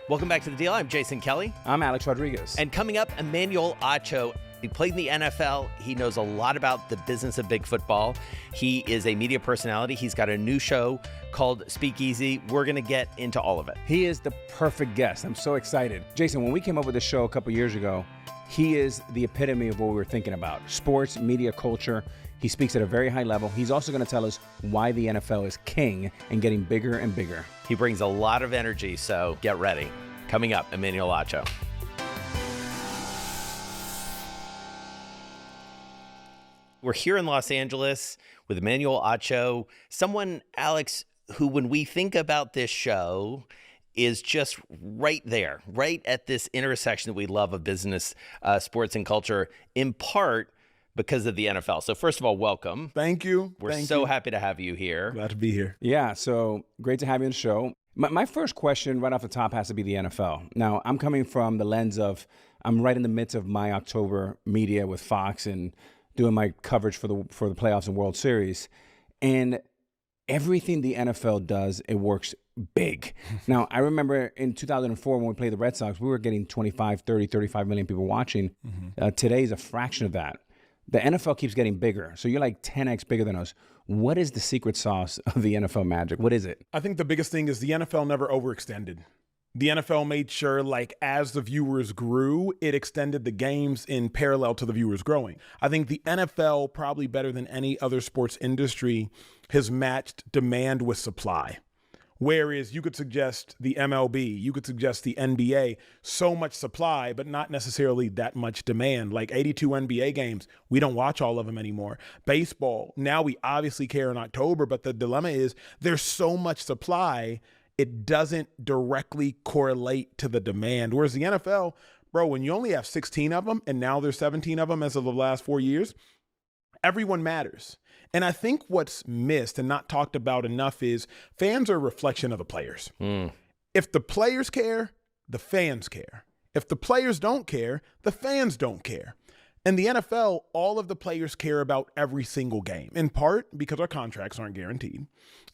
Welcome back to The Deal. I'm Jason Kelly. I'm Alex Rodriguez. And coming up, Emmanuel Acho. He played in the NFL. He knows a lot about the business of big football. He is a media personality. He's got a new show called Speakeasy. We're going to get into all of it. He is the perfect guest. I'm so excited. Jason, when we came up with this show a couple years ago, he is the epitome of what we were thinking about. Sports, media, culture. He speaks at a very high level. He's also going to tell us why the NFL is king and getting bigger and bigger. He brings a lot of energy, so get ready. Coming up, Emmanuel Acho. We're here in Los Angeles with Emmanuel Acho, someone, Alex, who when we think about this show is just right there, right at this intersection that we love of business, sports, and culture, in part because of the NFL. So first of all, welcome. Thank you. We're so happy to have you here. Glad to be here. Yeah, so great to have you on the show. My first question right off the top has to be the NFL. Now, I'm coming from the lens of, I'm right in the midst of my October media with Fox and doing my coverage for the playoffs and World Series. And everything the NFL does, it works big. Now, I remember in 2004 when we played the Red Sox, we were getting 25, 30, 35 million people watching. Today is a fraction of that. The NFL keeps getting bigger. So you're like 10x bigger than us. What is the secret sauce of the NFL magic? What is it? I think the biggest thing is the NFL never overextended. The NFL made sure, like, as the viewers grew, it extended the games in parallel to the viewers growing. I think the NFL, probably better than any other sports industry, has matched demand with supply. Whereas you could suggest the MLB, you could suggest the NBA, so much supply, but not necessarily that much demand. Like 82 NBA games, we don't watch all of them anymore. Baseball, now we obviously care in October, but the dilemma is there's so much supply, it doesn't directly correlate to the demand. Whereas the NFL, bro, when you only have 16 of them, and now there's 17 of them as of the last 4 years, everyone matters. And I think what's missed and not talked about enough is fans are a reflection of the players. If the players care, the fans care. If the players don't care, the fans don't care. In the NFL, all of the players care about every single game, in part because our contracts aren't guaranteed.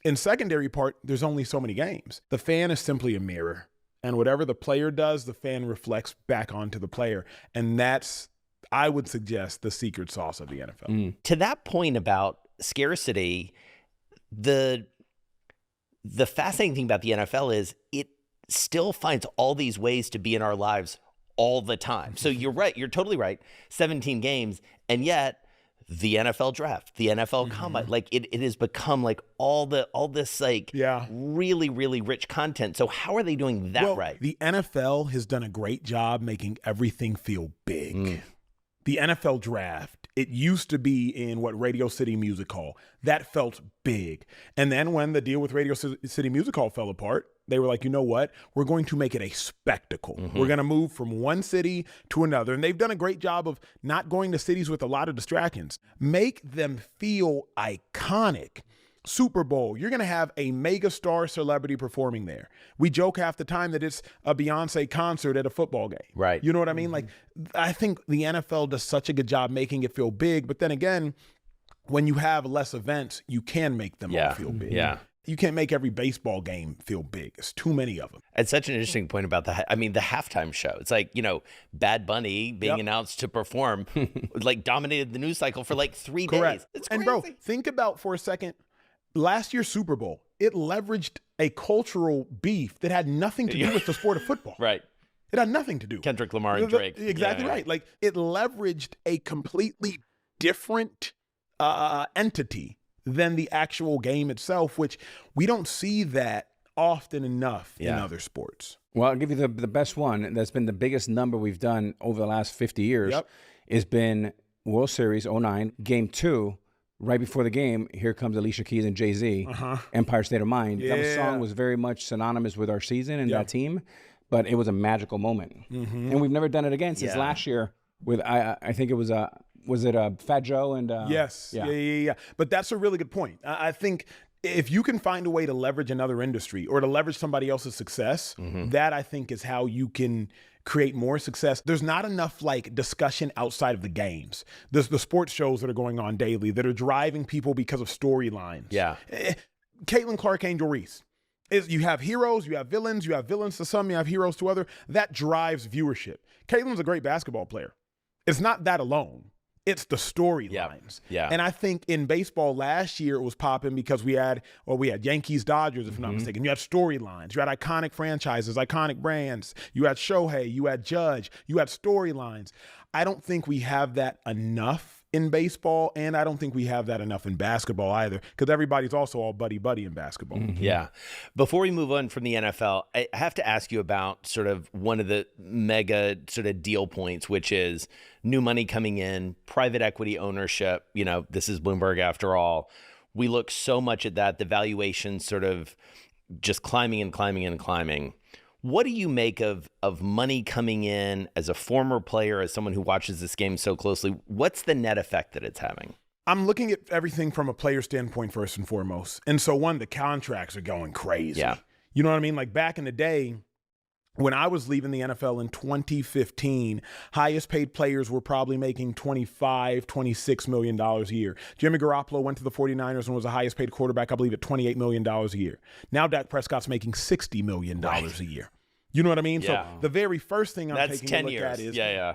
In secondary part, there's only so many games. The fan is simply a mirror. And whatever the player does, the fan reflects back onto the player. And that's, I would suggest, the secret sauce of the NFL. To that point about scarcity, the fascinating thing about the NFL is it still finds all these ways to be in our lives all the time. So you're right. You're totally right. 17 games. And yet the NFL draft, the NFL combine, like it has become like all this like really, really rich content. So how are they doing that right? The NFL has done a great job making everything feel big. The NFL draft, it used to be in what Radio City Music Hall. That felt big. And then when the deal with Radio City Music Hall fell apart, they were like, you know what? We're going to make it a spectacle. We're going to move from one city to another. And they've done a great job of not going to cities with a lot of distractions. Make them feel iconic. Super Bowl, you're going to have a mega star celebrity performing there. We joke half the time that it's a Beyonce concert at a football game. Right. You know what I mean? Like, I think the NFL does such a good job making it feel big. But then again, when you have less events, you can make them all feel big. You can't make every baseball game feel big. It's too many of them. It's such an interesting point about the halftime show. It's like, Bad Bunny being announced to perform, like dominated the news cycle for like 3 days. It's crazy. And bro, think about for a second, last year's Super Bowl, it leveraged a cultural beef that had nothing to do with the sport of football. Right. It had nothing to do. Kendrick Lamar and Drake. Exactly right. Like, it leveraged a completely different entity than the actual game itself, which we don't see that often enough in other sports. Well, I'll give you the best one. That's been the biggest number we've done over the last 50 years. Has been World Series 09, Game 2. Right before the game, here comes Alicia Keys and Jay-Z, Empire State of Mind. That song was very much synonymous with our season and that team, but it was a magical moment. And we've never done it again since last year with, I think it was Fat Joe and... Yes. Yeah. But that's a really good point. I think if you can find a way to leverage another industry or to leverage somebody else's success, that I think is how you can create more success. There's not enough like discussion outside of the games. There's the sports shows that are going on daily that are driving people because of storylines. Yeah. Caitlin Clark, Angel Reese. You have heroes, you have villains to some, you have heroes to other. That drives viewership. Caitlin's a great basketball player. It's not that alone. It's the storylines. Yeah. And I think in baseball last year it was popping because we had Yankees, Dodgers, if I'm not mistaken. You had storylines. You had iconic franchises, iconic brands. You had Shohei, you had Judge, you had storylines. I don't think we have that enough in baseball, and I don't think we have that enough in basketball either, because everybody's also all buddy-buddy in basketball. Yeah. Before we move on from the NFL, I have to ask you about sort of one of the mega sort of deal points, which is new money coming in, private equity ownership. You know, this is Bloomberg after all. We look so much at that, the valuation sort of just climbing and climbing and climbing. What do you make of money coming in as a former player, as someone who watches this game so closely? What's the net effect that it's having? I'm looking at everything from a player standpoint first and foremost. And so the contracts are going crazy. Yeah. You know what I mean? Like back in the day, when I was leaving the NFL in 2015, highest paid players were probably making $25, $26 million a year. Jimmy Garoppolo went to the 49ers and was the highest paid quarterback, I believe, at $28 million a year. Now Dak Prescott's making $60 million a year. You know what I mean? Yeah. So the very first thing I'm taking a look at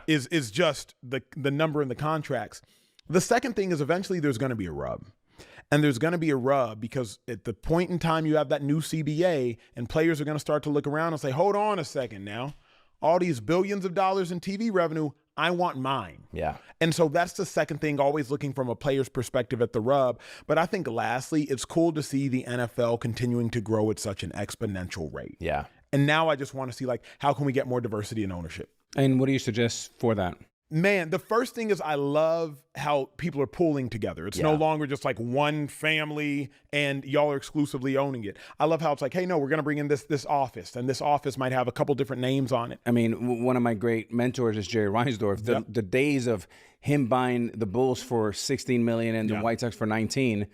is just the number in the contracts. The second thing is eventually there's going to be a rub. And there's going to be a rub because at the point in time you have that new CBA and players are going to start to look around and say, hold on a second now. All these billions of dollars in TV revenue, I want mine. Yeah. And so that's the second thing, always looking from a player's perspective at the rub. But I think lastly, it's cool to see the NFL continuing to grow at such an exponential rate. Yeah. And now I just want to see, like, how can we get more diversity in ownership? And what do you suggest for that? Man, the first thing is I love how people are pooling together. It's no longer just like one family and y'all are exclusively owning it. I love how it's like, hey, no, we're going to bring in this office, and this office might have a couple different names on it. I mean, one of my great mentors is Jerry Reinsdorf. The days of him buying the Bulls for $16 million and the White Sox for 19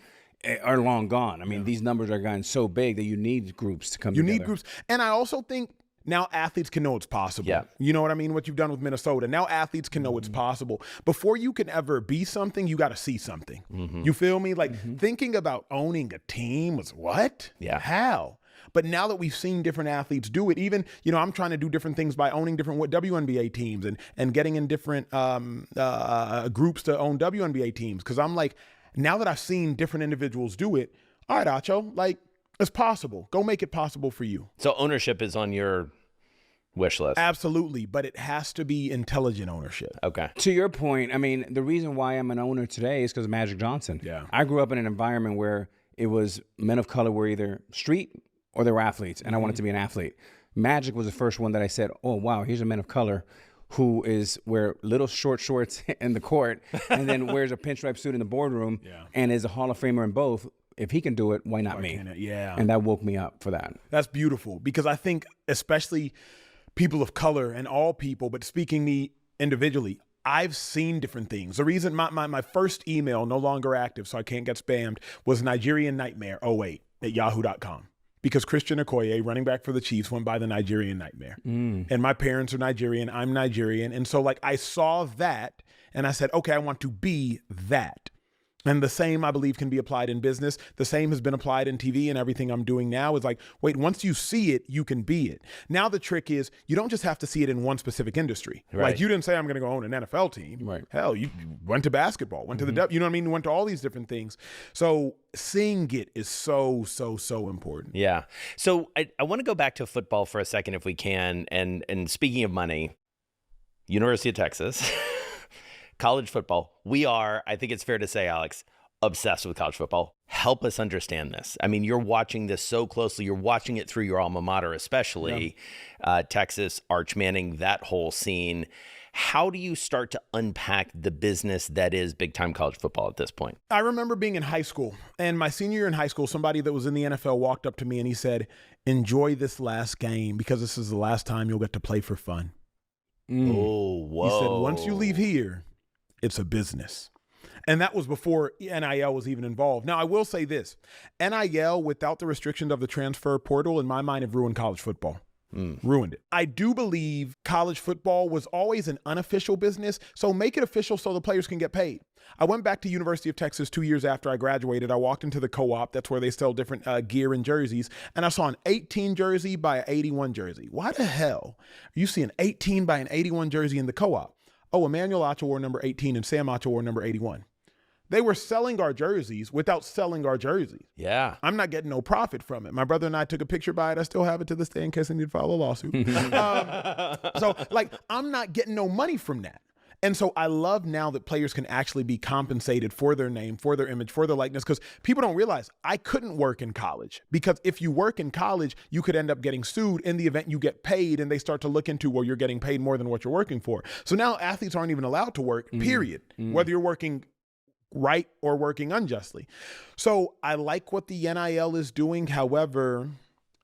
are long gone. I mean, these numbers are gotten so big that you need groups to come together. You need groups. And I also think now athletes can know it's possible. Yeah. You know what I mean? What you've done with Minnesota. Now athletes can know it's possible. Before you can ever be something, you got to see something. You feel me? Like thinking about owning a team was what? Yeah. How? But now that we've seen different athletes do it, even, you know, I'm trying to do different things by owning different WNBA teams and getting in different groups to own WNBA teams. Because I'm like, now that I've seen different individuals do it, all right, Acho, like, it's possible. Go make it possible for you. So ownership is on your wish list. Absolutely, but it has to be intelligent ownership. Okay. To your point, I mean, the reason why I'm an owner today is because of Magic Johnson. Yeah. I grew up in an environment where it was men of color were either street or they were athletes, and I wanted to be an athlete. Magic was the first one that I said, oh, wow, here's a man of color who wear little short shorts in the court and then wears a pinstripe suit in the boardroom and is a Hall of Famer in both. If he can do it, why not me? Yeah. And that woke me up for that. That's beautiful because I think especially people of color and all people, but speaking me individually, I've seen different things. The reason my first email, no longer active so I can't get spammed, was Nigerian Nightmare 08 at yahoo.com. Because Christian Okoye, running back for the Chiefs, went by the Nigerian Nightmare. And my parents are Nigerian. I'm Nigerian. And so like I saw that and I said, okay, I want to be that. And the same, I believe, can be applied in business. The same has been applied in TV, and everything I'm doing now is like, wait, once you see it, you can be it. Now the trick is you don't just have to see it in one specific industry. Right. Like you didn't say I'm going to go own an NFL team. Right. Hell, you went to basketball, went to the, you know what I mean? You went to all these different things. So seeing it is so, so, so important. Yeah. So I want to go back to football for a second if we can. And speaking of money, University of Texas. College football. We are, I think it's fair to say, Alex, obsessed with college football. Help us understand this. I mean, you're watching this so closely. You're watching it through your alma mater, especially Texas, Arch Manning, that whole scene. How do you start to unpack the business that is big-time college football at this point? I remember being in high school, and my senior year in high school, somebody that was in the NFL walked up to me and he said, enjoy this last game because this is the last time you'll get to play for fun. Oh, whoa. He said, once you leave here, it's a business. And that was before NIL was even involved. Now, I will say this. NIL, without the restrictions of the transfer portal, in my mind, have ruined college football. Ruined it. I do believe college football was always an unofficial business, so make it official so the players can get paid. I went back to University of Texas 2 years after I graduated. I walked into the co-op. That's where they sell different gear and jerseys. And I saw an 18 jersey by an 81 jersey. Why the hell are you seeing 18 by an 81 jersey in the co-op? Oh, Emmanuel Acho wore number 18 and Sam Acho wore number 81. They were selling our jerseys without selling our jerseys. Yeah. I'm not getting no profit from it. My brother and I took a picture by it. I still have it to this day in case I need to file a lawsuit. So, like, I'm not getting no money from that. And so I love now that players can actually be compensated for their name, for their image, for their likeness, because people don't realize I couldn't work in college, because if you work in college, you could end up getting sued in the event you get paid and they start to look into, well, you're getting paid more than what you're working for. So now athletes aren't even allowed to work, period, whether you're working right or working unjustly. So I like what the NIL is doing. However,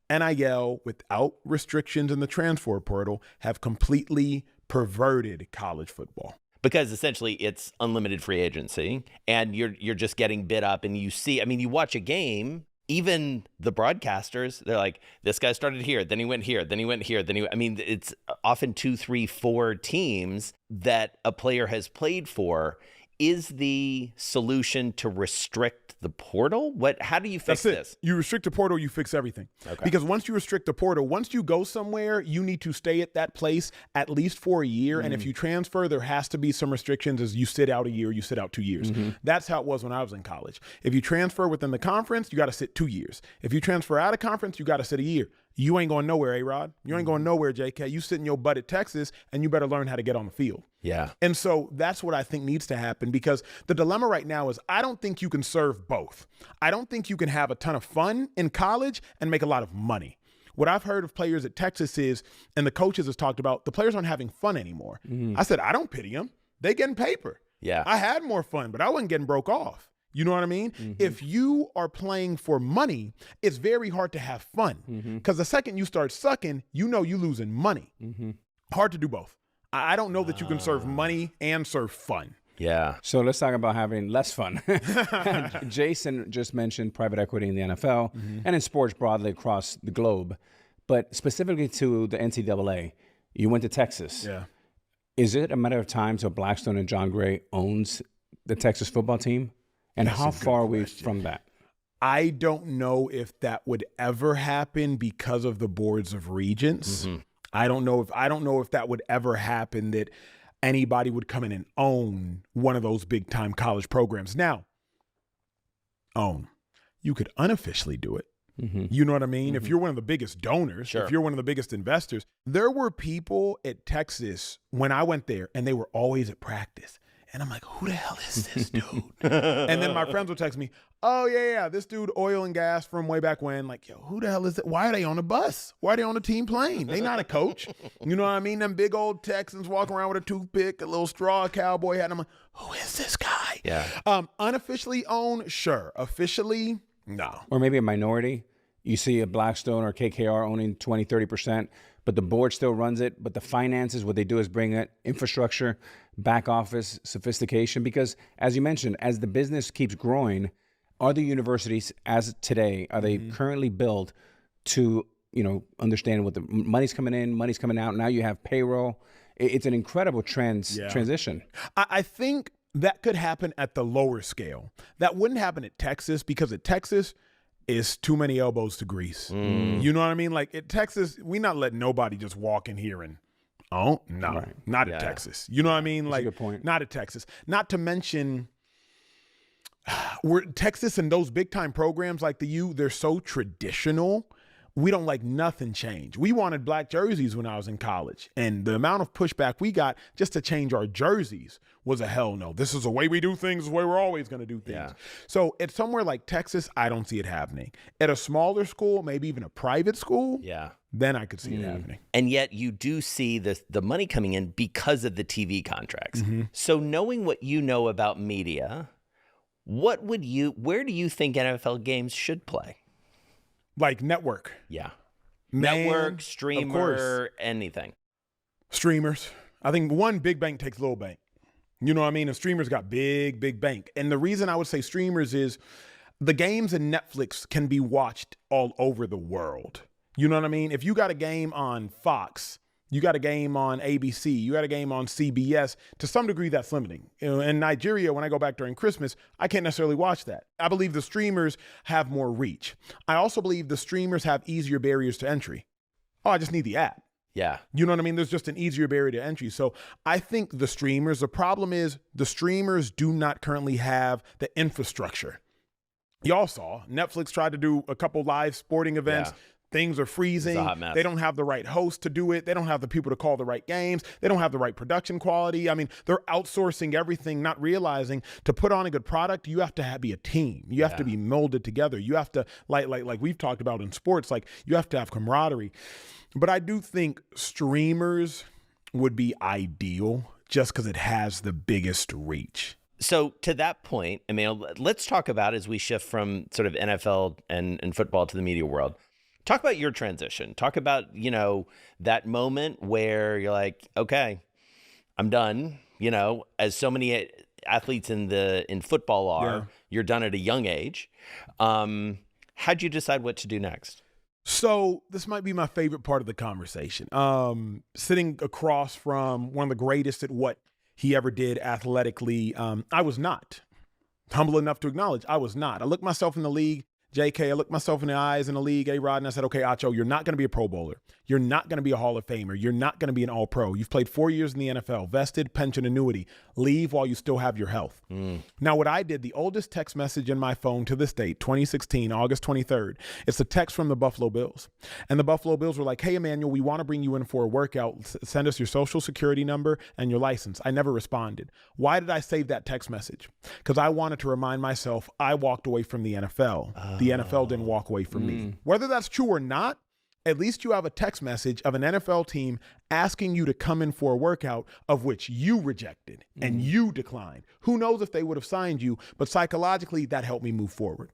NIL without restrictions in the transfer portal have completely perverted college football. Because essentially it's unlimited free agency and you're just getting bid up, and you see, I mean, you watch a game, even the broadcasters, they're like, this guy started here, then he went here, then he went here, I mean, it's often 2, 3, 4 teams that a player has played for. Is the solution to restrict the portal? How do you fix this? You restrict the portal, you fix everything. Okay. Because once you restrict the portal, once you go somewhere, you need to stay at that place at least for a year. And if you transfer, there has to be some restrictions as you sit out a year, you sit out 2 years. That's how it was when I was in college. If you transfer within the conference, you got to sit 2 years. If you transfer out of conference, you got to sit a year. You ain't going nowhere, A-Rod. You ain't going nowhere, JK. You sit in your butt at Texas, and you better learn how to get on the field. Yeah. And so that's what I think needs to happen, because the dilemma right now is I don't think you can serve both. I don't think you can have a ton of fun in college and make a lot of money. What I've heard of players at Texas is, and the coaches has talked about, the players aren't having fun anymore. I said, I don't pity them. They getting paper. Yeah. I had more fun, but I wasn't getting broke off. You know what I mean? If you are playing for money, it's very hard to have fun, because the second you start sucking, you know you losing money. Hard to do both. I don't know that you can serve money and serve fun. Yeah. So let's talk about having less fun. Jason just mentioned private equity in the NFL and in sports broadly across the globe, but specifically to the NCAA. You went to Texas. Yeah. Is it a matter of time till Blackstone and John Gray owns the Texas football team? And how far are we from that? I don't know if that would ever happen because of the boards of regents. I don't know if that would ever happen, that anybody would come in and own one of those big time college programs. Now, you could unofficially do it. You know what I mean? If you're one of the biggest donors, if you're one of the biggest investors, there were people at Texas when I went there, and they were always at practice. And I'm like, who the hell is this dude? And then my friends will text me, oh, yeah, this dude, oil and gas from way back when. Like, yo, who the hell is it? Why are they on a bus? Why are they on a team plane? They not a coach. You know what I mean? Them big old Texans walking around with a toothpick, a little straw cowboy hat. And I'm like, who is this guy? Yeah. Unofficially owned, sure. Officially, no. Or maybe a minority. You see a Blackstone or KKR owning 20, 30%, but the board still runs it. But the finances, what they do is bring it infrastructure, back office, sophistication. Because as you mentioned, as the business keeps growing, are the universities as today, are they currently built to, understand what the money's coming in, money's coming out? Now you have payroll. It's an incredible transition. I think that could happen at the lower scale. That wouldn't happen at Texas, because at Texas, it's too many elbows to grease. You know what I mean? Like at Texas, we not letting nobody just walk in here and, not at Texas. You know what I mean? That's like, a good point. Not at Texas. Not to mention, Texas and those big time programs like the U, they're so traditional. We don't like nothing change. We wanted black jerseys when I was in college, and the amount of pushback we got just to change our jerseys was a hell no. This is the way we do things, the way we're always going to do things. Yeah. So at somewhere like Texas, I don't see it happening. At a smaller school, maybe even a private school, then I could see it happening. And yet you do see the money coming in because of the TV contracts. So knowing what you know about media, where do you think NFL games should play? Like network. Yeah. Man, network, streamer, anything. Streamers. I think one big bank takes little bank. You know what I mean? And streamers got big bank. And the reason I would say streamers is the games in Netflix can be watched all over the world. You know what I mean? If you got a game on Fox, you got a game on ABC, you got a game on CBS, to some degree that's limiting. In Nigeria, when I go back during Christmas, I can't necessarily watch that. I believe the streamers have more reach. I also believe the streamers have easier barriers to entry. Oh, I just need the app. Yeah. You know what I mean? There's just an easier barrier to entry. So I think the problem is the streamers do not currently have the infrastructure. Y'all saw Netflix tried to do a couple live sporting events. Yeah. Things are freezing. It's a hot mess. They don't have the right host to do it. They don't have the people to call the right games. They don't have the right production quality. I mean, they're outsourcing everything, not realizing to put on a good product, you have to be a team. You have to be molded together. You have to, like we've talked about in sports, like you have to have camaraderie. But I do think streamers would be ideal just because it has the biggest reach. So to that point, I mean, let's talk about, as we shift from sort of NFL and football to the media world, talk about your transition. Talk about, that moment where you're like, okay, I'm done. As so many athletes in football are, you're done at a young age. How'd you decide what to do next? So this might be my favorite part of the conversation. Sitting across from one of the greatest at what he ever did athletically, I was not. Humble enough to acknowledge I was not. I looked myself in the league, JK, I looked myself in the eyes in the league, A-Rod, and I said, okay, Acho, you're not going to be a Pro Bowler. You're not going to be a Hall of Famer. You're not going to be an All-Pro. You've played 4 years in the NFL, vested, pension, annuity. Leave while you still have your health. Now, what I did, the oldest text message in my phone to this date, 2016, August 23rd, it's a text from the Buffalo Bills. And the Buffalo Bills were like, hey, Emmanuel, we want to bring you in for a workout. Send us your social security number and your license. I never responded. Why did I save that text message? Because I wanted to remind myself I walked away from the NFL. The NFL didn't walk away from me. Whether that's true or not, at least you have a text message of an NFL team asking you to come in for a workout of which you rejected and you declined. Who knows if they would have signed you, but psychologically that helped me move forward.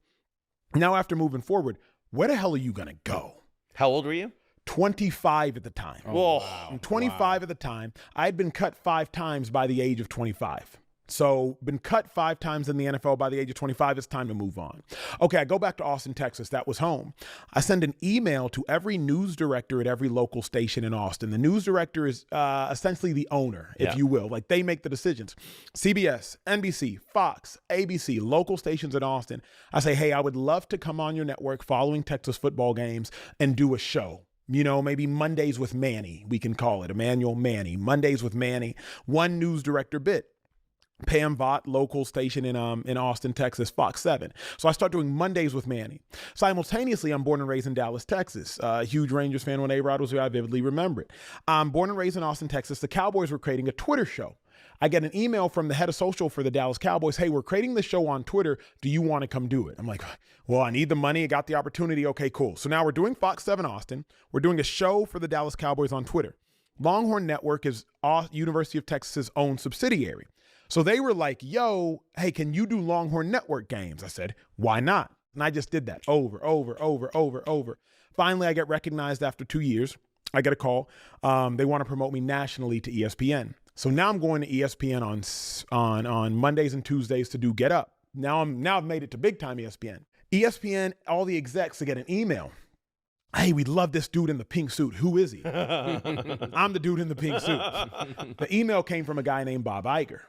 Now, after moving forward, where the hell are you going to go? How old were you? 25 at the time. Oh, wow. I'm 25 at the time. I had been cut 5 times by the age of 25. So been cut 5 times in the NFL by the age of 25. It's time to move on. Okay, I go back to Austin, Texas. That was home. I send an email to every news director at every local station in Austin. The news director is essentially the owner, if you will. Like, they make the decisions. CBS, NBC, Fox, ABC, local stations in Austin. I say, hey, I would love to come on your network following Texas football games and do a show. Maybe Mondays with Manny, we can call it. Emmanuel Manny. Mondays with Manny. One news director bit. Pam Vaught, local station in Austin, Texas, Fox 7. So I start doing Mondays with Manny. Simultaneously, I'm born and raised in Dallas, Texas. Huge Rangers fan when A-Rod was here. I vividly remember it. I'm born and raised in Austin, Texas. The Cowboys were creating a Twitter show. I get an email from the head of social for the Dallas Cowboys. Hey, we're creating this show on Twitter. Do you want to come do it? I'm like, well, I need the money. I got the opportunity. Okay, cool. So now we're doing Fox 7 Austin. We're doing a show for the Dallas Cowboys on Twitter. Longhorn Network is University of Texas's own subsidiary. So they were like, yo, hey, can you do Longhorn Network games? I said, why not? And I just did that over. Finally, I get recognized after 2 years. I get a call. They want to promote me nationally to ESPN. So now I'm going to ESPN on Mondays and Tuesdays to do Get Up. Now I've made it to big time ESPN. ESPN, all the execs to get an email. Hey, we love this dude in the pink suit. Who is he? I'm the dude in the pink suit. The email came from a guy named Bob Iger.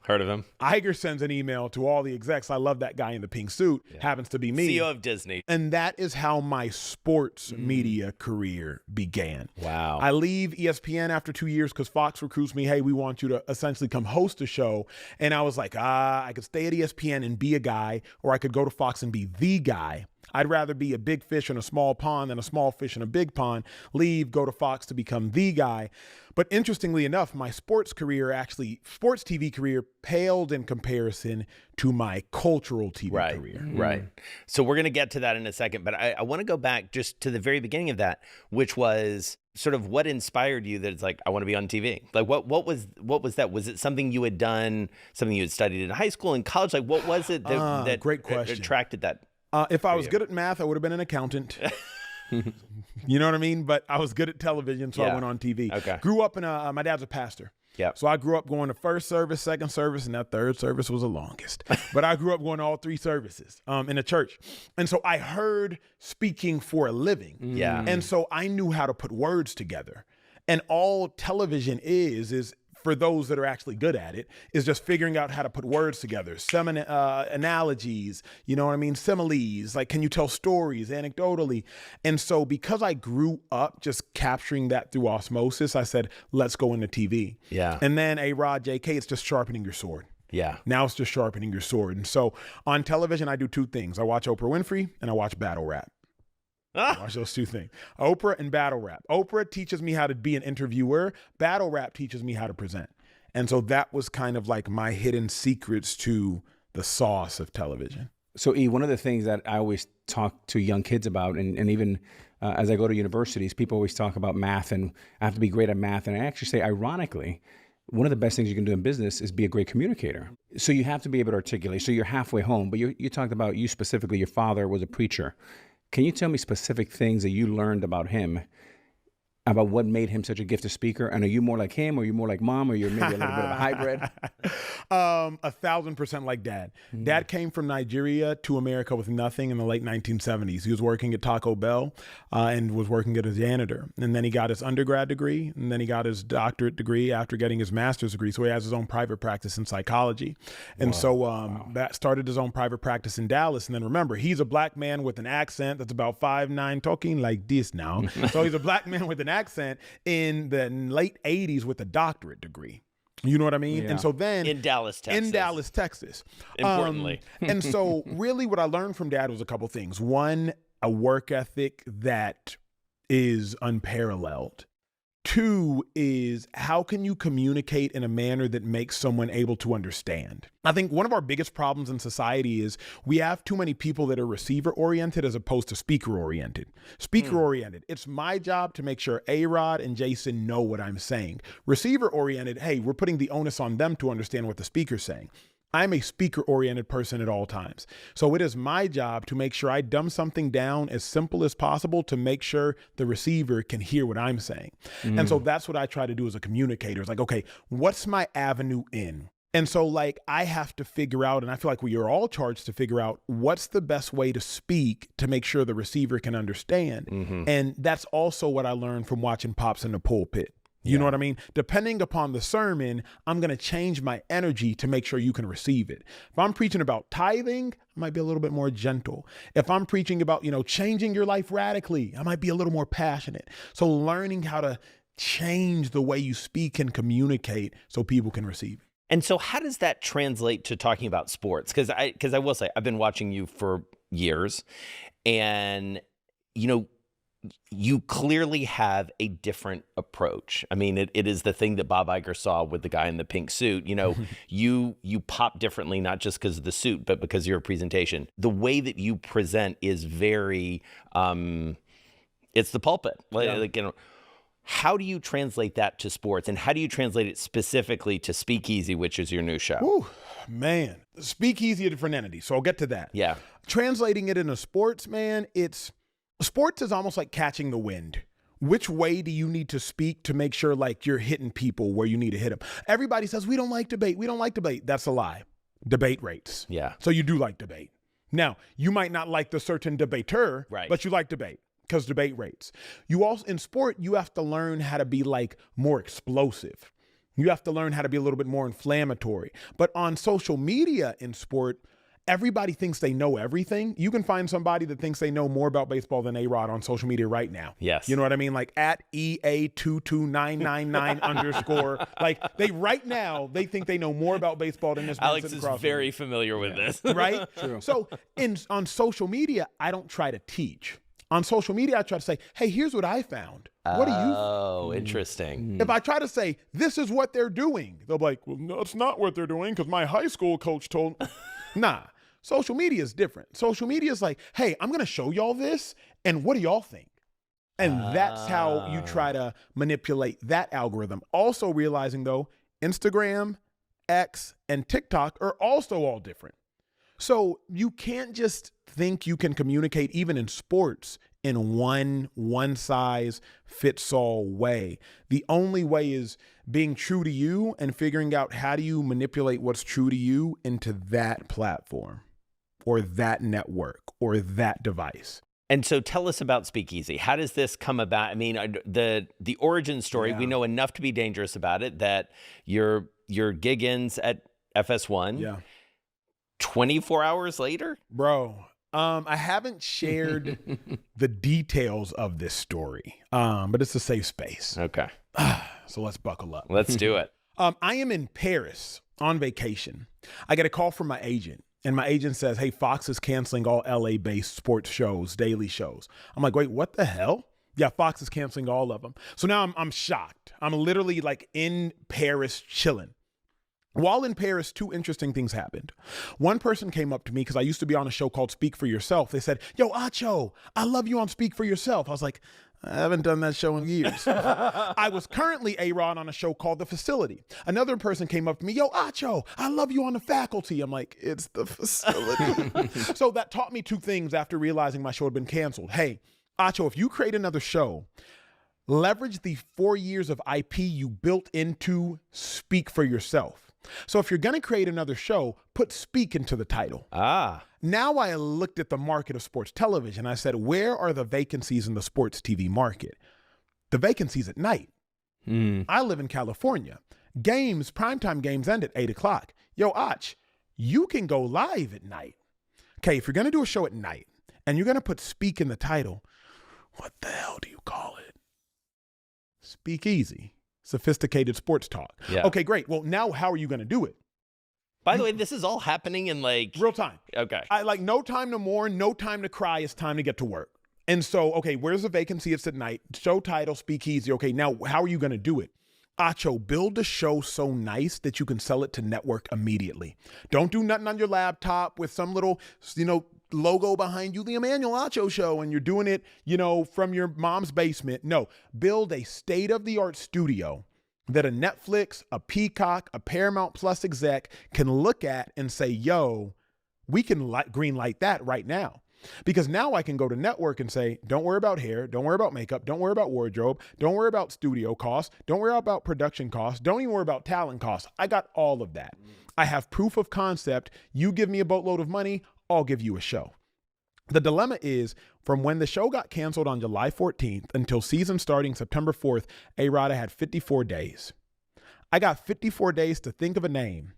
Heard of him. Iger sends an email to all the execs. I love that guy in the pink suit. Happens to be me. CEO of Disney. And that is how my sports media career began. Wow. I leave ESPN after 2 years because Fox recruits me. Hey, we want you to essentially come host a show. And I was like, I could stay at ESPN and be a guy, or I could go to Fox and be the guy. I'd rather be a big fish in a small pond than a small fish in a big pond. Leave, go to Fox to become the guy. But interestingly enough, my sports TV career paled in comparison to my cultural TV career. Right. So we're going to get to that in a second, but I want to go back just to the very beginning of that, which was sort of what inspired you that it's like, I want to be on TV. Like, what was that? Was it something you had done, something you had studied in high school and college? Like, what was it that great question. attracted that? If I was good at math, I would have been an accountant. You know what I mean? But I was good at television, so I went on TV. Okay. Grew up in my dad's a pastor. Yep. So I grew up going to first service, second service, and that third service was the longest. But I grew up going to all three services in a church. And so I heard speaking for a living. Yeah. And so I knew how to put words together. And all television is for those that are actually good at it, is just figuring out how to put words together, some analogies, you know what I mean? Similes, like, can you tell stories anecdotally? And so because I grew up just capturing that through osmosis, I said, let's go into TV. Yeah. And then A-Rod, JK, it's just sharpening your sword. Yeah. Now it's just sharpening your sword. And so on television, I do two things. I watch Oprah Winfrey and I watch battle rap. Watch those two things. Oprah and battle rap. Oprah teaches me how to be an interviewer. Battle rap teaches me how to present. And so that was kind of like my hidden secrets to the sauce of television. So, E, one of the things that I always talk to young kids about, and even as I go to universities, people always talk about math, and I have to be great at math. And I actually say, ironically, one of the best things you can do in business is be a great communicator. So you have to be able to articulate. So you're halfway home, but you talked about, you specifically, your father was a preacher. Can you tell me specific things that you learned about him, about what made him such a gifted speaker? And are you more like him, or are you more like mom, or you're maybe a little bit of a hybrid? 1,000% like dad. Dad came from Nigeria to America with nothing in the late 1970s. He was working at Taco Bell and was working as a janitor. And then he got his undergrad degree, and then he got his doctorate degree after getting his master's degree. So he has his own private practice in psychology. And that started his own private practice in Dallas. And then remember, he's a black man with an accent that's about 5'9", talking like this now. So he's a black man with an accent in the late 80s with a doctorate degree. You know what I mean? Yeah. And so then In Dallas, Texas. Importantly. And so really what I learned from dad was a couple things. One, a work ethic that is unparalleled. Two is, how can you communicate in a manner that makes someone able to understand? I think one of our biggest problems in society is we have too many people that are receiver oriented as opposed to speaker oriented. Speaker oriented, it's my job to make sure A-Rod and Jason know what I'm saying. Receiver oriented, hey, we're putting the onus on them to understand what the speaker's saying. I'm a speaker-oriented person at all times. So it is my job to make sure I dumb something down as simple as possible to make sure the receiver can hear what I'm saying. And so that's what I try to do as a communicator. It's like, okay, what's my avenue in? And so like I have to figure out, and I feel like we are all charged to figure out what's the best way to speak to make sure the receiver can understand. And that's also what I learned from watching Pops in the pulpit. You know what I mean? Depending upon the sermon, I'm going to change my energy to make sure you can receive it. If I'm preaching about tithing, I might be a little bit more gentle. If I'm preaching about, changing your life radically, I might be a little more passionate. So learning how to change the way you speak and communicate so people can receive it. And so how does that translate to talking about sports? Because I will say, I've been watching you for years, and, you clearly have a different approach. I mean, it is the thing that Bob Iger saw with the guy in the pink suit. You pop differently, not just because of the suit, but because of your presentation. The way that you present is very, it's the pulpit. How do you translate that to sports, and how do you translate it specifically to Speakeasy, which is your new show? Ooh, man, Speakeasy, a different entity. So I'll get to that. Yeah. Translating it into sports, man, sports is almost like catching the wind. Which way do you need to speak to make sure like you're hitting people where you need to hit them? Everybody says, we don't like debate. We don't like debate. That's a lie. Debate rates. Yeah. So you do like debate. Now, you might not like the certain debater, right, but you like debate because debate rates. You also, in sport, you have to learn how to be like more explosive. You have to learn how to be a little bit more inflammatory. But on social media in sport, everybody thinks they know everything. You can find somebody that thinks they know more about baseball than A-Rod on social media right now. Yes. You know what I mean? Like at EA22999 underscore. Like right now, they think they know more about baseball than this man Alex sitting is across very familiar with this. Right? True. So on social media, I don't try to teach. On social media, I try to say, hey, here's what I found. What do you think? Oh, interesting. If I try to say, this is what they're doing, they'll be like, well, no, it's not what they're doing because my high school coach told me. Nah, social media is different. Social media is like, hey, I'm going to show y'all this, and what do y'all think? And that's how you try to manipulate that algorithm. Also realizing, though, Instagram, X, and TikTok are also all different. So you can't just think you can communicate, even in sports, in one size fits all way. The only way is being true to you and figuring out how do you manipulate what's true to you into that platform or that network or that device. And so tell us about Speakeasy. How does this come about? I mean, the origin story, we know enough to be dangerous about it, that your gig ends at FS1. Yeah. 24 hours later? Bro, I haven't shared the details of this story, but it's a safe space. Okay. So let's buckle up. Let's do it. I am in Paris on vacation. I get a call from my agent. And my agent says, hey, Fox is canceling all LA-based sports shows, daily shows. I'm like, wait, what the hell? Yeah, Fox is canceling all of them. So now I'm shocked. I'm literally like in Paris chilling. While in Paris, two interesting things happened. One person came up to me because I used to be on a show called Speak for Yourself. They said, yo, Acho, I love you on Speak for Yourself. I was like, I haven't done that show in years. I was currently A-Rod on a show called The Facility. Another person came up to me, yo, Acho, I love you on The Faculty. I'm like, it's The Facility. So that taught me two things after realizing my show had been canceled. Hey, Acho, if you create another show, leverage the 4 years of IP you built into Speak for Yourself. So if you're going to create another show, put Speak into the title. Now I looked at the market of sports television. I said, where are the vacancies in the sports TV market? The vacancies at night. I live in California. Primetime games end at 8 o'clock. Yo, Ach, you can go live at night. Okay, if you're going to do a show at night and you're going to put Speak in the title, what the hell do you call it? Speakeasy. Sophisticated sports talk. Yeah. Okay, great. Well, now how are you going to do it? By the way, this is all happening in like real time. Okay. I like no time to mourn, no time to cry. It's time to get to work. And so, okay, where's the vacancy? It's at night. Show title, Speakeasy. Okay, now how are you going to do it? Acho, build a show so nice that you can sell it to network immediately. Don't do nothing on your laptop with some little, logo behind you, the Emmanuel Acho Show, and you're doing it, from your mom's basement. No, build a state-of-the-art studio that a Netflix, a Peacock, a Paramount Plus exec can look at and say, yo, we can green light that right now. Because now I can go to network and say, don't worry about hair, don't worry about makeup, don't worry about wardrobe, don't worry about studio costs, don't worry about production costs, don't even worry about talent costs. I got all of that. I have proof of concept. You give me a boatload of money, I'll give you a show. The dilemma is, from when the show got canceled on July 14th until season starting September 4th, A-Rod had 54 days. I got 54 days to think of a name,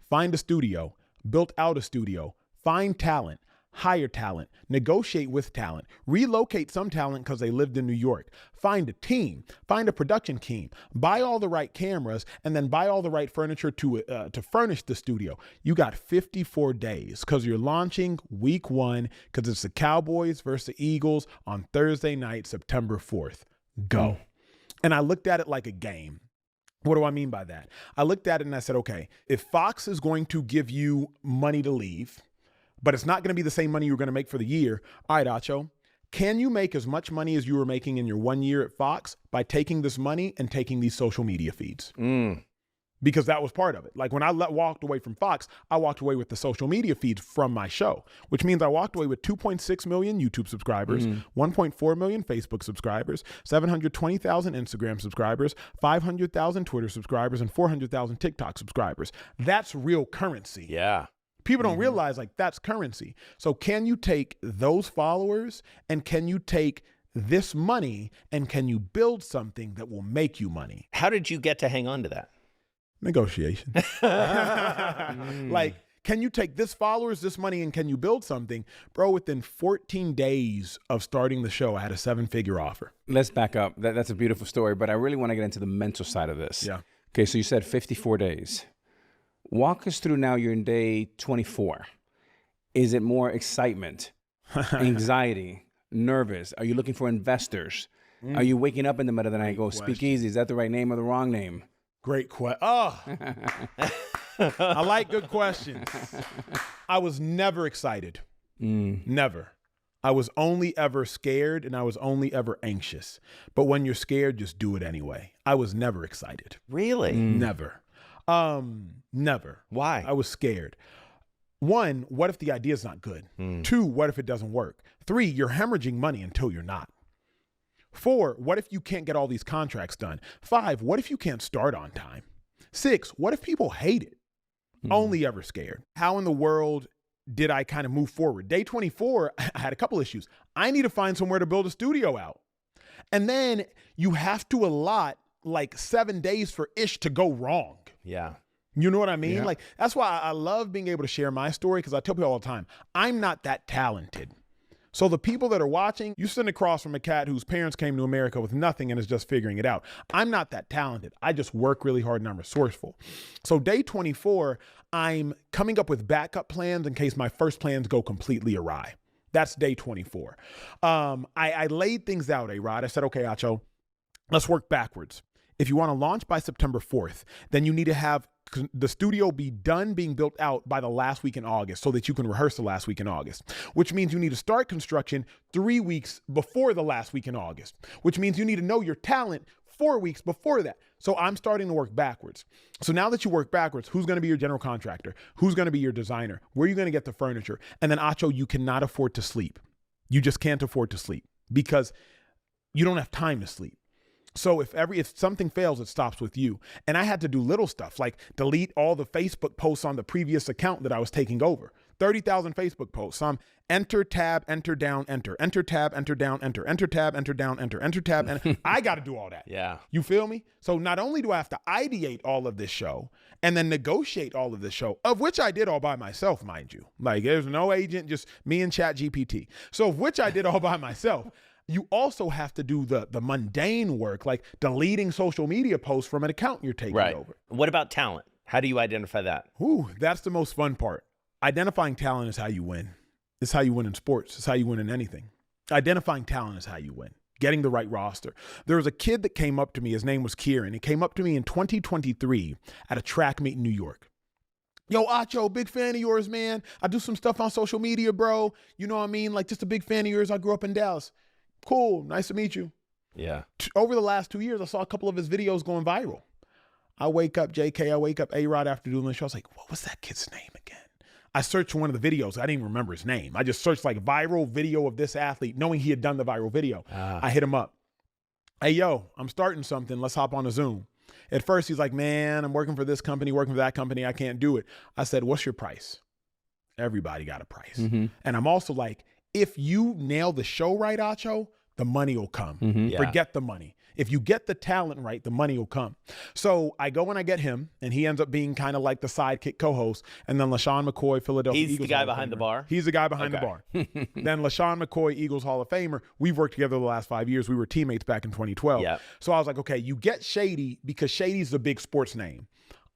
find a studio, build out a studio, find talent, hire talent, negotiate with talent, relocate some talent because they lived in New York, find a team, find a production team, buy all the right cameras, and then buy all the right furniture to furnish the studio. You got 54 days because you're launching week 1 because it's the Cowboys versus the Eagles on Thursday night, September 4th. Go. And I looked at it like a game. What do I mean by that? I looked at it and I said, okay, if Fox is going to give you money to leave, but it's not going to be the same money you're going to make for the year. All right, Acho, can you make as much money as you were making in your 1 year at Fox by taking this money and taking these social media feeds? Because that was part of it. Like when I walked away from Fox, I walked away with the social media feeds from my show, which means I walked away with 2.6 million YouTube subscribers, 1.4 million Facebook subscribers, 720,000 Instagram subscribers, 500,000 Twitter subscribers, and 400,000 TikTok subscribers. That's real currency. Yeah. People don't realize that's currency. So can you take those followers and can you take this money and can you build something that will make you money? How did you get to hang on to that? Negotiation. Like, can you take this followers, this money, and can you build something? Bro, within 14 days of starting the show, I had a 7-figure offer. Let's back up. That's a beautiful story, but I really want to get into the mental side of this. Yeah. Okay, so you said 54 days. Walk us through now, you're in day 24. Is it more excitement, anxiety, nervous? Are you looking for investors? Are you waking up in the middle of the night and go, Speakeasy, is that the right name or the wrong name? Great question. Oh, I like good questions. I was never excited. Never. I was only ever scared and I was only ever anxious. But when you're scared, just do it anyway. I was never excited. Really? Never. Never. Why? I was scared. 1, what if the idea is not good? 2, what if it doesn't work? 3, you're hemorrhaging money until you're not. 4, what if you can't get all these contracts done? 5, what if you can't start on time? 6, what if people hate it? Only ever scared. How in the world did I kind of move forward? Day 24, I had a couple issues. I need to find somewhere to build a studio out. And then you have to allot like 7 days for ish to go wrong. Yeah. You know what I mean? Yeah. Like, that's why I love being able to share my story, because I tell people all the time, I'm not that talented. So the people that are watching, you sitting across from a cat whose parents came to America with nothing and is just figuring it out. I'm not that talented. I just work really hard and I'm resourceful. So day 24, I'm coming up with backup plans in case my first plans go completely awry. That's day 24. I laid things out, A-Rod. I said, okay, Acho, let's work backwards. If you want to launch by September 4th, then you need to have the studio be done being built out by the last week in August so that you can rehearse the last week in August, which means you need to start construction 3 weeks before the last week in August, which means you need to know your talent 4 weeks before that. So I'm starting to work backwards. So now that you work backwards, who's going to be your general contractor? Who's going to be your designer? Where are you going to get the furniture? And then Acho, you cannot afford to sleep. You just can't afford to sleep because you don't have time to sleep. So if something fails, it stops with you. And I had to do little stuff like delete all the Facebook posts on the previous account that I was taking over. 30,000 Facebook posts. Enter, tab, enter, down, enter, enter, tab, enter, down, enter, enter, tab, enter, down, enter, enter, tab. And I got to do all that. Yeah. You feel me? So not only do I have to ideate all of this show and then negotiate all of this show, of which I did all by myself, mind you. Like there's no agent, just me and ChatGPT. So of which I did all by myself. You also have to do the mundane work, like deleting social media posts from an account you're taking over. What about talent? How do you identify that? Ooh, that's the most fun part. Identifying talent is how you win. It's how you win in sports. It's how you win in anything. Identifying talent is how you win. Getting the right roster. There was a kid that came up to me. His name was Kieran. He came up to me in 2023 at a track meet in New York. Yo, Acho, big fan of yours, man. I do some stuff on social media, bro. You know what I mean? Like just a big fan of yours. I grew up in Dallas. Cool. Nice to meet you. Yeah. Over the last 2 years, I saw a couple of his videos going viral. I wake up JK, I wake up A-Rod after doing the show. I was like, what was that kid's name again? I searched for one of the videos. I didn't even remember his name. I just searched like viral video of this athlete, knowing he had done the viral video. I hit him up. Hey, yo, I'm starting something. Let's hop on a Zoom. At first, he's like, man, I'm working for this company, working for that company. I can't do it. I said, what's your price? Everybody got a price. And I'm also like, if you nail the show right, Acho, the money will come. Yeah. Forget the money. If you get the talent right, the money will come. So I go and I get him, and he ends up being kind of like the sidekick co-host. And then LaShawn McCoy, Philadelphia He's Eagles the guy Hall of behind the Famer. bar? He's the guy behind the bar. Then LaShawn McCoy, Eagles Hall of Famer. We've worked together the last 5 years. We were teammates back in 2012. Yep. So I was like, okay, you get Shady because Shady's a big sports name.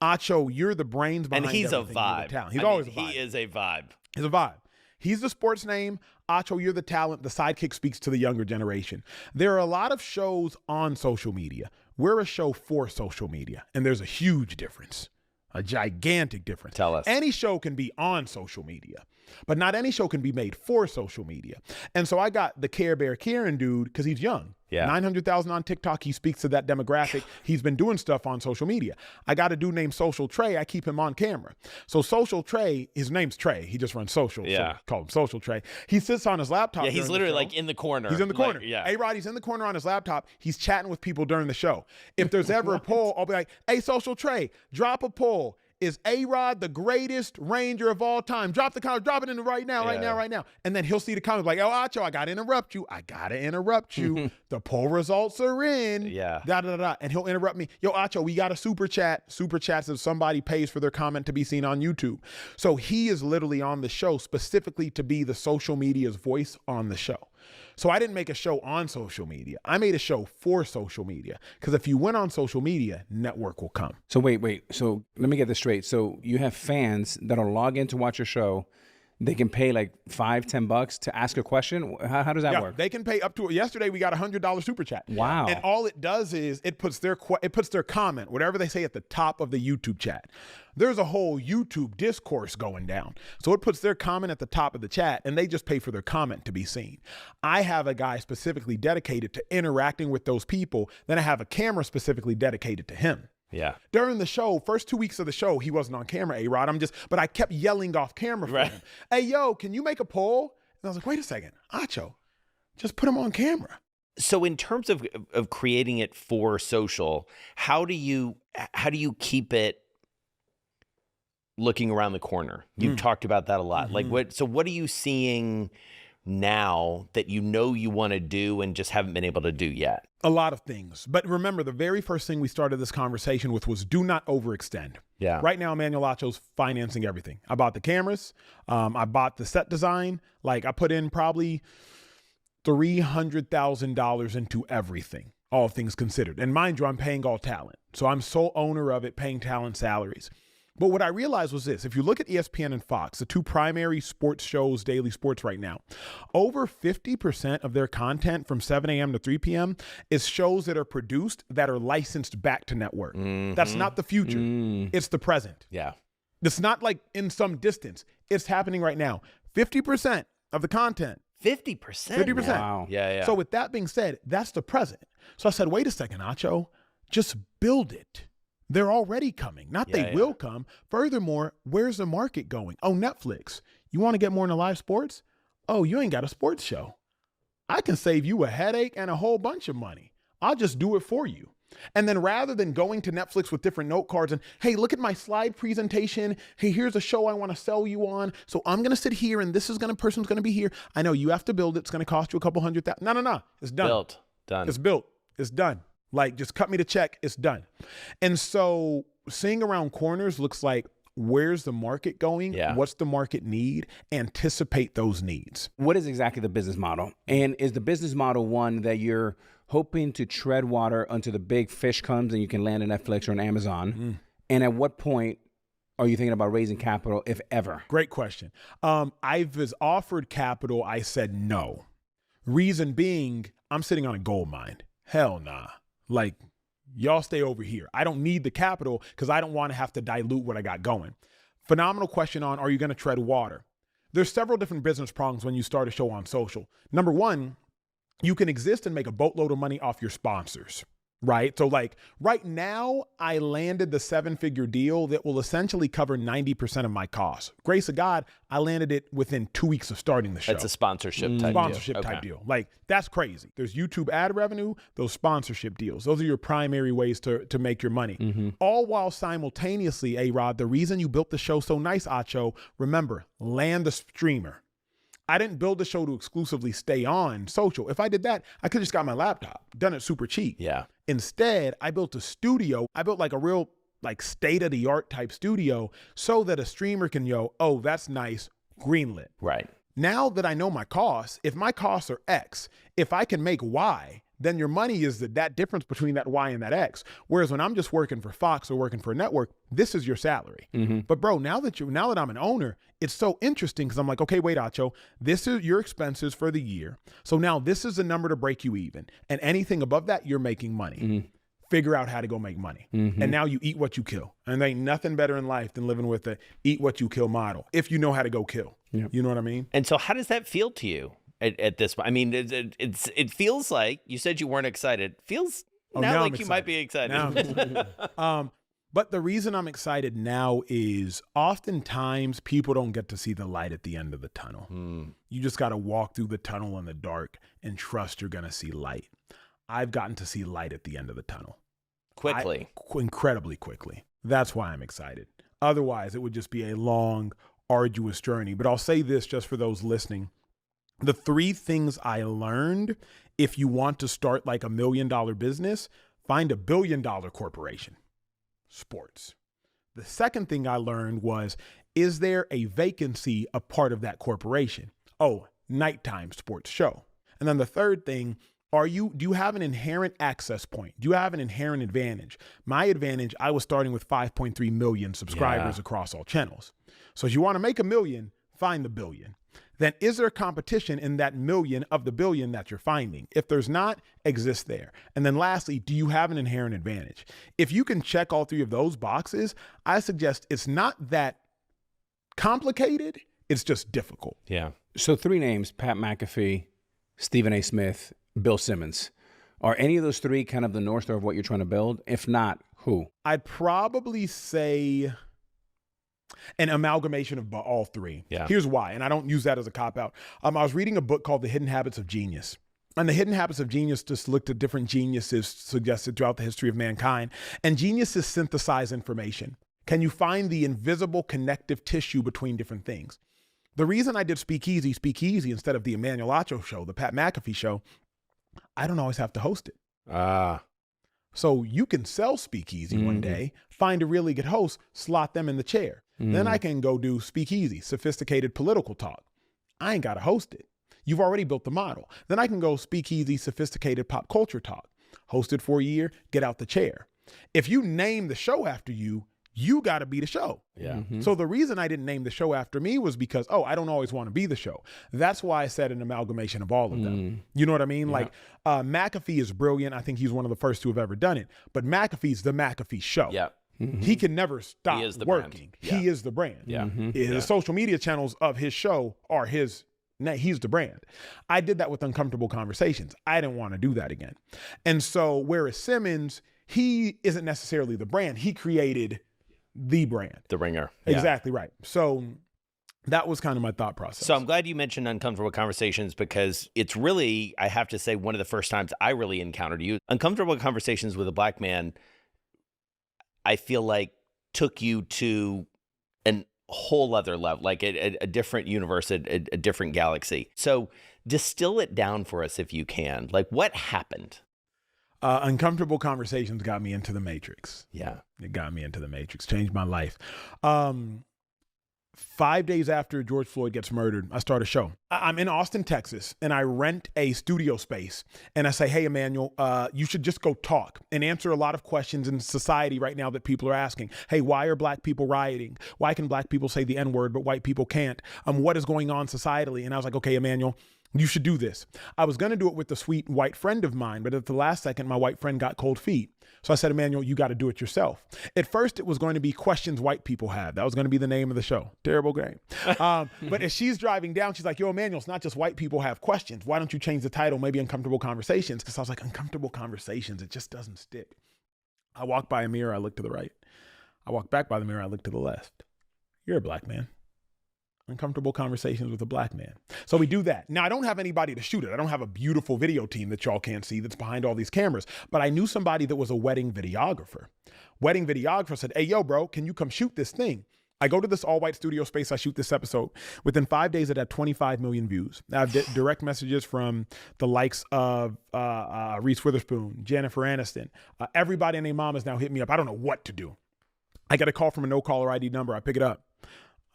Acho, you're the brains behind And he's a everything. You're the vibe. talent. He's I always mean, a vibe. He is a vibe. He's a vibe. He's the sports name. Acho, you're the talent. The sidekick speaks to the younger generation. There are a lot of shows on social media. We're a show for social media, and there's a huge difference, a gigantic difference. Tell us. Any show can be on social media, but not any show can be made for social media. And so I got the Care Bear Kieran dude because he's young. Yeah. 900,000 on TikTok. He speaks to that demographic. He's been doing stuff on social media. I got a dude named Social Trey. I keep him on camera. So Social Trey, his name's Trey. He just runs social. Yeah. So call him Social Trey. He sits on his laptop. Yeah, he's during the literally show. like in the corner. He's in the corner. Like, yeah. A-Rod, he's in the corner on his laptop. He's chatting with people during the show. If there's ever a poll, I'll be like, hey, Social Trey, drop a poll. Is A-Rod the greatest Ranger of all time? Drop the comment, drop it in right now, right now, right now. And then he'll see the comment like, oh, Acho, I got to interrupt you. I got to interrupt you. The poll results are in. Yeah. Da, da, da, da. And he'll interrupt me. Yo, Acho, we got a super chat. Super chats if somebody pays for their comment to be seen on YouTube. So he is literally on the show specifically to be the social media's voice on the show. So I didn't make a show on social media. I made a show for social media. Because if you went on social media, network will come. So wait. So let me get this straight. So you have fans that'll log in to watch your show. They can pay like $5-10 to ask a question. How does that work? They can pay up to. Yesterday we got $100 super chat. Wow! And all it does is it puts their comment, whatever they say, at the top of the YouTube chat. There's a whole YouTube discourse going down, so it puts their comment at the top of the chat, and they just pay for their comment to be seen. I have a guy specifically dedicated to interacting with those people. Then I have a camera specifically dedicated to him. Yeah. During the show, first 2 weeks of the show, he wasn't on camera, A-Rod. But I kept yelling off camera for him. Hey, yo, can you make a poll? And I was like, wait a second, Acho, just put him on camera. So in terms of creating it for social, how do you keep it looking around the corner? You've talked about that a lot. Like what are you seeing now that you want to do and just haven't been able to do yet? A lot of things. But remember, the very first thing we started this conversation with was do not overextend. Yeah. Right now, Emmanuel Acho's financing everything. I bought the cameras. I bought the set design. Like, I put in probably $300,000 into everything, all things considered. And mind you, I'm paying all talent. So I'm sole owner of it, paying talent salaries. But what I realized was this: if you look at ESPN and Fox, the two primary sports shows, daily sports right now, over 50% of their content from 7 a.m. to 3 p.m. is shows that are produced that are licensed back to network. That's not the future. It's the present. Yeah. It's not like in some distance. It's happening right now. 50% of the content. 50%? 50%. Wow. Yeah. So with that being said, that's the present. So I said, wait a second, Acho, just build it. They're already coming. Not they will come. Furthermore, where's the market going? Oh, Netflix. You want to get more into live sports? Oh, you ain't got a sports show. I can save you a headache and a whole bunch of money. I'll just do it for you. And then rather than going to Netflix with different note cards and, hey, look at my slide presentation. Hey, here's a show I want to sell you on. So I'm going to sit here and person's going to be here. I know you have to build it. It's going to cost you a couple $100,000. No. It's done. Built. Done. It's built. It's done. Like, just cut me the check. It's done. And so seeing around corners looks like, where's the market going? Yeah. What's the market need? Anticipate those needs. What is exactly the business model? And is the business model one that you're hoping to tread water until the big fish comes and you can land on Netflix or on Amazon? And at what point are you thinking about raising capital, if ever? Great question. I've offered capital. I said no. Reason being, I'm sitting on a gold mine. Hell nah. Like, y'all stay over here. I don't need the capital because I don't want to have to dilute what I got going. Phenomenal question on, are you going to tread water? There's several different business prongs when you start a show on social. Number one, you can exist and make a boatload of money off your sponsors, right? So like right now, I landed the 7-figure deal that will essentially cover 90% of my costs. Grace of God, I landed it within 2 weeks of starting the show. That's a sponsorship type Type deal. Like, that's crazy. There's YouTube ad revenue, those sponsorship deals. Those are your primary ways to make your money. All while simultaneously, A-Rod, the reason you built the show so nice, Acho, remember, land the streamer. I didn't build the show to exclusively stay on social. If I did that, I could have just got my laptop, done it super cheap. Yeah. Instead, I built a studio. I built like a real like state-of-the-art type studio so that a streamer can oh, that's nice, greenlit. Right. Now that I know my costs, if my costs are X, if I can make Y, then your money is that difference between that Y and that X. Whereas when I'm just working for Fox or working for a network, this is your salary. But bro, now that I'm an owner, it's so interesting because I'm like, okay, wait, Acho, this is your expenses for the year. So now this is the number to break you even. And anything above that, you're making money. Figure out how to go make money. And now you eat what you kill. And there ain't nothing better in life than living with the eat what you kill model, if you know how to go kill. You know what I mean? And so how does that feel to you at this point? I mean, it feels like, you said you weren't excited. Feels now like you might be excited. Now I'm excited. But the reason I'm excited now is oftentimes people don't get to see the light at the end of the tunnel. You just got to walk through the tunnel in the dark and trust you're going to see light. I've gotten to see light at the end of the tunnel. Quickly. Incredibly quickly. That's why I'm excited. Otherwise, it would just be a long, arduous journey. But I'll say this just for those listening. The 3 things I learned, if you want to start like $1 million business, find $1 billion corporation. Sports. The second thing I learned was, is there a vacancy a part of that corporation? Oh, nighttime sports show. And then the third thing, do you have an inherent access point? Do you have an inherent advantage? My advantage, I was starting with 5.3 million subscribers across all channels. So if you want to make $1 million, find the billion. Then is there competition in that million of the billion that you're finding? If there's not, exist there. And then lastly, do you have an inherent advantage? If you can check all 3 of those boxes, I suggest it's not that complicated, it's just difficult. Yeah. So 3 names: Pat McAfee, Stephen A. Smith, Bill Simmons. Are any of those 3 kind of the North Star of what you're trying to build? If not, Who? I'd probably say an amalgamation of all three. Yeah. Here's why, and I don't use that as a cop-out. I was reading a book called The Hidden Habits of Genius. And The Hidden Habits of Genius just looked at different geniuses suggested throughout the history of mankind. And geniuses synthesize information. Can you find the invisible connective tissue between different things? The reason I did Speakeasy instead of the Emmanuel Acho show, the Pat McAfee show, I don't always have to host it. So you can sell Speakeasy one day, find a really good host, slot them in the chair. Then I can go do Speakeasy, sophisticated political talk. I ain't got to host it. You've already built the model. Then I can go Speakeasy, sophisticated pop culture talk. Host it for a year, get out the chair. If you name the show after you, you got to be the show. Yeah. So the reason I didn't name the show after me was because, I don't always want to be the show. That's why I said an amalgamation of all of them. You know what I mean? Yeah. Like McAfee is brilliant. I think he's one of the first to have ever done it. But McAfee's the McAfee show. Yeah. He can never stop He is the working. brand. Yeah. He is the brand. Yeah. The social media channels of his show are he's the brand. I did that with Uncomfortable Conversations. I didn't want to do that again. And so whereas Simmons, he isn't necessarily the brand. He created the brand. The Ringer. Yeah. Exactly right. So that was kind of my thought process. So I'm glad you mentioned Uncomfortable Conversations because it's really, I have to say, one of the first times I really encountered you. Uncomfortable Conversations with a Black Man, I feel like took you to an whole other level, like a different universe, a different galaxy. So distill it down for us if you can. Like what happened? Uncomfortable Conversations got me into the Matrix. Yeah. It got me into the Matrix, changed my life. 5 days after George Floyd gets murdered, I start a show. I'm in Austin, Texas, and I rent a studio space. And I say, hey, Emmanuel, you should just go talk and answer a lot of questions in society right now that people are asking. Hey, why are Black people rioting? Why can Black people say the N-word, but white people can't? What is going on societally? And I was like, okay, Emmanuel, you should do this. I was going to do it with a sweet white friend of mine, but at the last second, my white friend got cold feet. So I said, Emmanuel, you got to do it yourself. At first, it was going to be questions white people have. That was going to be the name of the show. Terrible game. But as she's driving down, she's like, yo, Emmanuel, it's not just white people have questions. Why don't you change the title, maybe Uncomfortable Conversations? Because I was like, Uncomfortable Conversations, it just doesn't stick. I walk by a mirror, I look to the right. I walk back by the mirror, I look to the left. You're a Black man. Uncomfortable Conversations with a Black Man. So we do that. Now, I don't have anybody to shoot it. I don't have a beautiful video team that y'all can't see that's behind all these cameras, but I knew somebody that was a wedding videographer. Wedding videographer said, hey, yo, bro, can you come shoot this thing? I go to this all-white studio space. I shoot this episode. Within 5 days, it had 25 million views. I have direct messages from the likes of Reese Witherspoon, Jennifer Aniston. Everybody and their mom has now hit me up. I don't know what to do. I get a call from a no-caller ID number. I pick it up.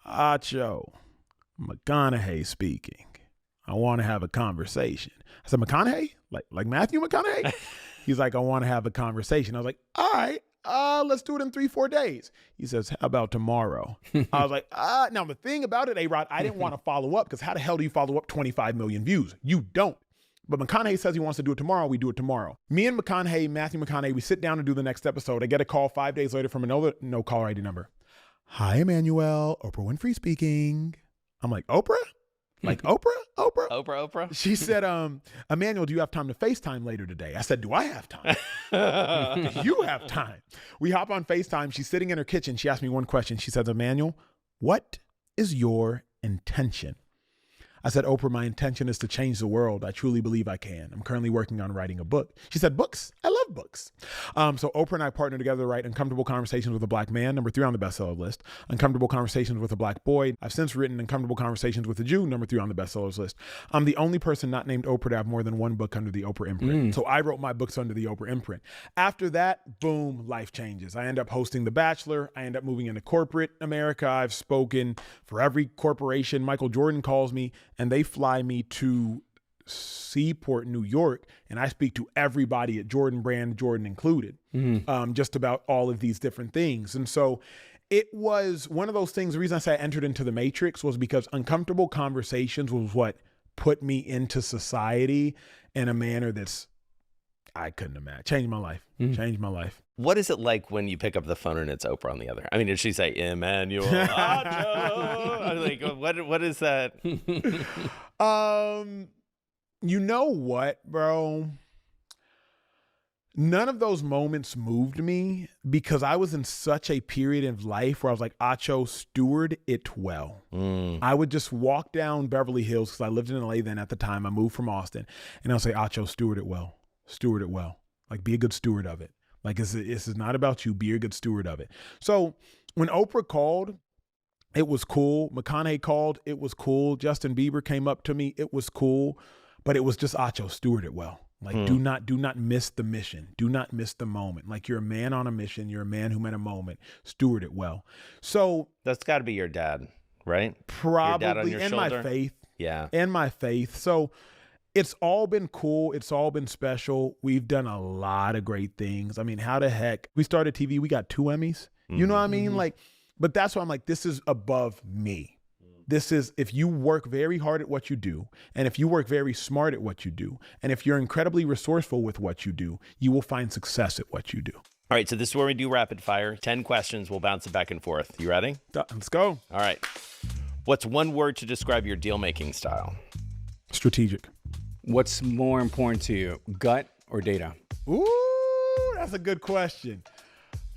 Acho, McConaughey speaking. I want to have a conversation. I said, McConaughey? Like Matthew McConaughey? He's like, I want to have a conversation. I was like, all right, let's do it in 3-4 days. He says, how about tomorrow? I was like, now the thing about it, A-Rod, I didn't want to follow up because how the hell do you follow up 25 million views? You don't. But McConaughey says he wants to do it tomorrow. We do it tomorrow. Me and Matthew McConaughey, we sit down and do the next episode. I get a call 5 days later from another no caller ID number. Hi, Emmanuel. Oprah Winfrey speaking. I'm like, Oprah? Like Oprah? Oprah? She said, Emmanuel, do you have time to FaceTime later today? I said, do I have time? Do you have time? We hop on FaceTime. She's sitting in her kitchen. She asked me one question. She says, Emmanuel, what is your intention? I said, Oprah, my intention is to change the world. I truly believe I can. I'm currently working on writing a book. She said, books? I love books. So Oprah and I partnered together to write Uncomfortable Conversations with a Black Man, number 3 on the bestseller list. Uncomfortable Conversations with a Black Boy. I've since written Uncomfortable Conversations with a Jew, number 3 on the bestsellers list. I'm the only person not named Oprah to have more than one book under the Oprah imprint. So I wrote my books under the Oprah imprint. After that, boom, life changes. I end up hosting The Bachelor. I end up moving into corporate America. I've spoken for every corporation. Michael Jordan calls me and they fly me to Seaport, New York, and I speak to everybody at Jordan Brand, Jordan included, just about all of these different things. And so it was one of those things. The reason I say I entered into the Matrix was because Uncomfortable Conversations was what put me into society in a manner that's I couldn't imagine. Changed my life. Changed my life. What is it like when you pick up the phone and it's Oprah on the other? I mean, did she say Emmanuel Acho? Like, what is that? You know what, bro? None of those moments moved me because I was in such a period of life where I was like, Acho, steward it well. I would just walk down Beverly Hills because I lived in LA then at the time. I moved from Austin. And I'll say, Acho, steward it well. Steward it well. Like, be a good steward of it. Like, this is not about you. Be a good steward of it. So when Oprah called, it was cool. McConaughey called. It was cool. Justin Bieber came up to me. It was cool. But it was just, Acho, steward it well. Like, do not miss the mission. Do not miss the moment. Like, you're a man on a mission. You're a man who met a moment. Steward it well. So That's got to be your dad, right? probably, Your dad on your and shoulder? my faith. Yeah. And my faith. So it's all been cool. It's all been special. We've done a lot of great things. I mean, how the heck? We started TV. We got 2 Emmys. You know what I mean? Like, but that's why I'm like, this is above me. This is, if you work very hard at what you do, and if you work very smart at what you do, and if you're incredibly resourceful with what you do, you will find success at what you do. All right, so this is where we do rapid fire. 10 questions. We'll bounce it back and forth. You ready? Let's go. All right. What's one word to describe your deal-making style? Strategic. What's more important to you, gut or data? Ooh, that's a good question.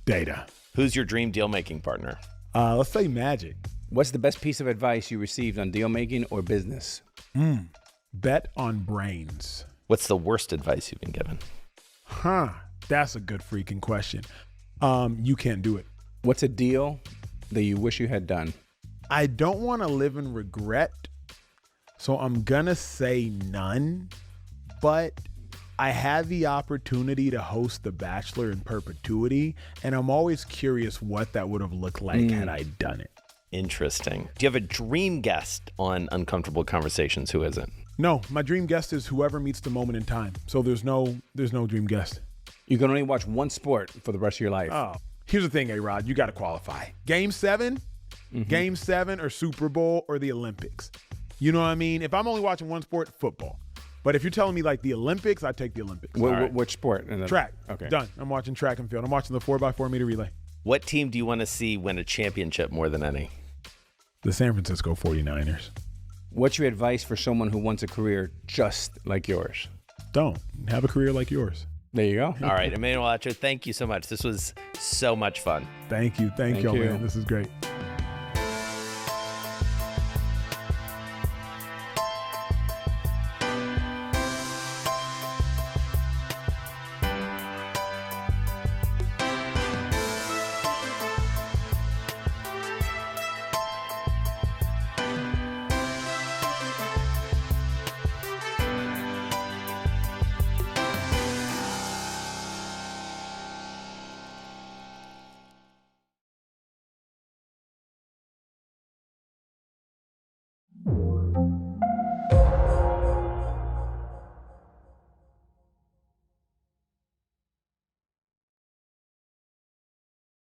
Data. Who's your dream deal-making partner? Let's say magic. What's the best piece of advice you received on deal making or business? Bet on brains. What's the worst advice you've been given? That's a good freaking question. You can't do it. What's a deal that you wish you had done? I don't want to live in regret, so I'm gonna say none, but I had the opportunity to host The Bachelor in perpetuity, and I'm always curious what that would have looked like had I done it. Interesting. Do you have a dream guest on Uncomfortable Conversations? Who is it? No, my dream guest is whoever meets the moment in time. So there's no dream guest. You can only watch one sport for the rest of your life. Oh, here's the thing, A-Rod, you got to qualify. Game 7, Game 7 or Super Bowl or the Olympics. You know what I mean? If I'm only watching one sport, football. But if you're telling me like the Olympics, I take the Olympics. Which sport? Track. Okay. Done. I'm watching track and field. I'm watching the 4x4 meter relay. What team do you want to see win a championship more than any? The San Francisco 49ers. What's your advice for someone who wants a career just like yours? Don't. Have a career like yours. There you go. All right, Emmanuel Acho, thank you so much. This was so much fun. Thank you. Thank y'all, you. man. This is great.